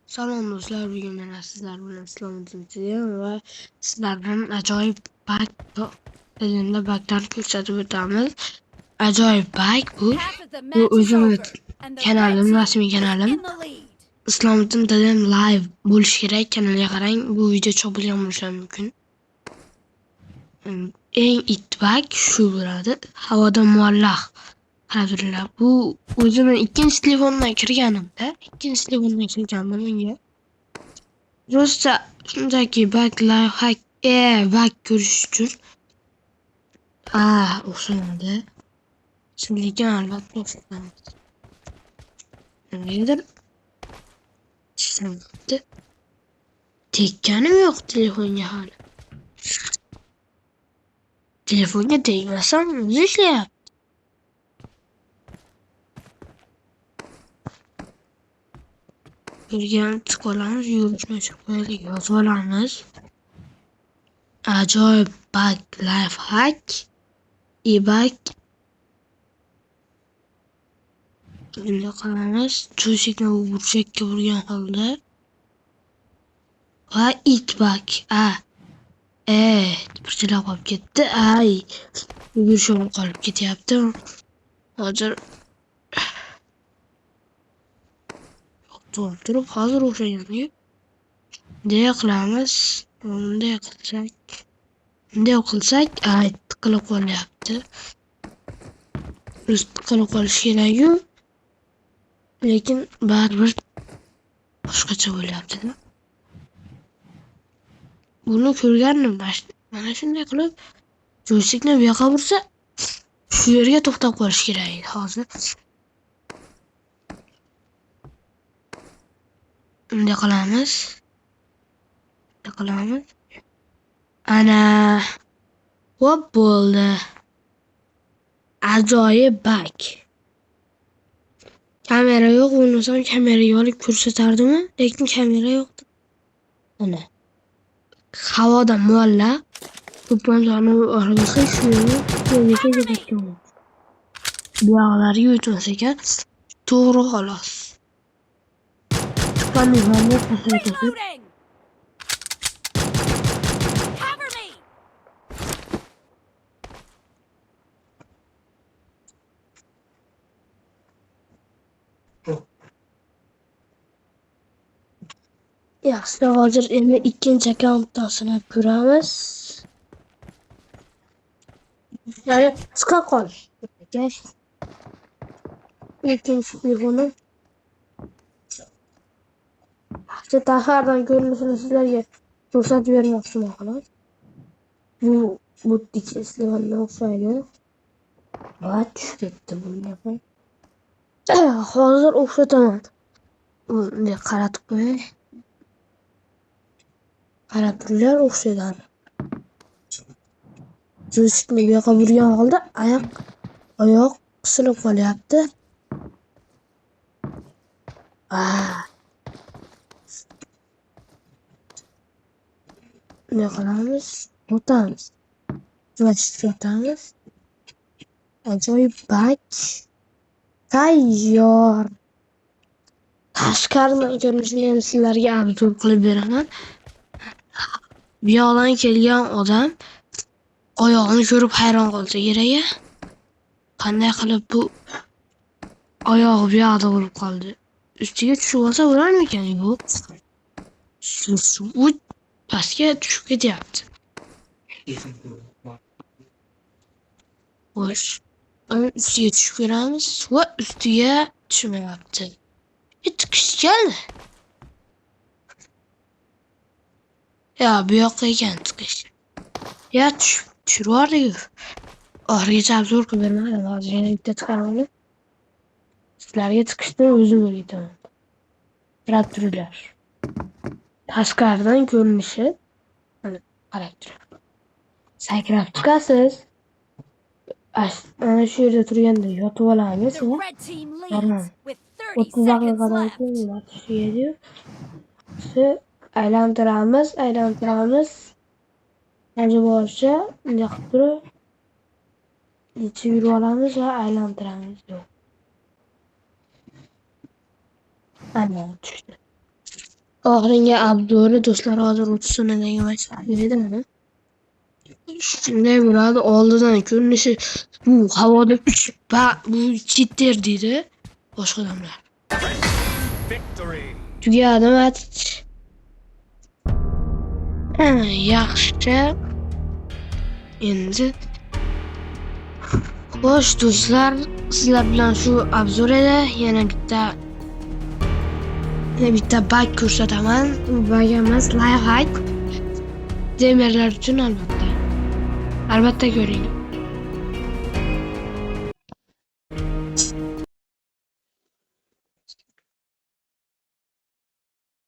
Salom do'stlar, bugun men sizlar bilan Islom Dinchiyam va sizlar bilan ajoyib bak tizimda baklarni ko'rsatib o'tamiz. Ajoyib bak bu o'zimni kanalim, rasmiy kanalim. Islomidin dadam live bo'lishi kerak, kanalga qarang. Bu video chopilgan bo'lishi mumkin. Eng itbak shu bo'ladi. Havoda muallaq. Qarab turinglar. Bu o'zimni ikkinchi telefondan kirganimda, unga Rosta shunchaki bak lifehack bak ko'rish uchun o'xshamadi. Lekin albatta o'xshamadi. Nimadir ishlamabdi. Tekkanim yo'q telefonga hali. Telefonga tegmasam o'zi ishlayapti. Birgan chiqib olamiz, yurishni ochib qo'yaylik, yozib olamiz. Ajoyib bak lifehack bak. Endi qilamiz. Joystickni burchakka burgan holda va itbak. Birchalab qolib ketdi. Yurishim qolib ketyapti. Hozir turib hozir o'xshaganga bunday qilamiz. Bunday qilsak tiqilib qolyapti. Biz tiqilib qolish kerak-ku, lekin baribir boshqacha bo'lyapti-da. Buni ko'rgandim. Mana shunday qilib joystickni bu yoqqa bursa, shu yerga to'xtab qolish kerak edi. Hozir bunday qilamiz. Ana hop bo'ldi. Ajoyib bak. Kamera yo'q, bo'lmasam kameraga olib ko'rsatardim, lekin kamera yo'qdi. Ana havoda muallaq to'pponchani orqasiga shu yerga joylashgan. Bu yoqlariga o'tmas ekan. To'g'ri xolos. Yaxshi, hozir endi ikkinchi akkauntdan sinab ko'ramiz. Ya'ni chiqa qol. Ikkinchi telefonim. Tashqaridan ko'rinishini sizlarga ko'rsatib bermoqchiman xolos. Bu telefonga o'xshaydi. Va tushib ketdi bunga. Hozir o'xshataman. Bunday qaratib qo'yay. Qarab turlar, o'xshaydi. Joystickni bu yoqqa burgan holda oyoq qisilib qolyapti. Ne qilamiz? O'tamiz. Joystickni o'tamiz. Ajoyib bak tayyor. Tashqaridan ko'rinishini ham sizlarga arzon qilib beraman. Bu yoqdan kelgan odam oyog'ini ko'rib hayron qolsa kerak. Qanday qilib bu oyog'i bu yoqda bo'lib qoldi? Ustiga tushib olsa bo'larmikan? Yo'q. Pastga tushib ketyapti. Xo'sh, ustiga tushib ko'ramiz va ustiga tushmayapti. Tiqish keldi. Bu yoqqa ekan tiqish. Tushirib yubordik. Oxirigacha abzor qilib bermadim. Hozir yana bitta chiqaraman. Sizlarga tiqishni o'zim o'rgataman. Qarab turinglar. Tashqaridan ko'rinishi mana qarab turing. Sakrab chiqasiz. Ana shu yerda turganda yotib olamiz. 30 daqiqadan keyin tushadi. Aylantiramiz. Hozir boricha bunday qilib turib ichib yurib olamiz va aylantiramiz. Ana tushdi. oxirgi obzori do'stlar hozir 30 so'mdan emas. Shunday bo'ladi. Oldidan ko'rinishi bu havoda bu cheater deydi boshqa odamlar. Tugadi match. Yaxshi. Endi xo'sh do'stlar, sizlar bilan shu obzor edi. Yana bitta bug ko'rsataman. Bug emas, life hack. Gamerlar uchun albatta ko'ring.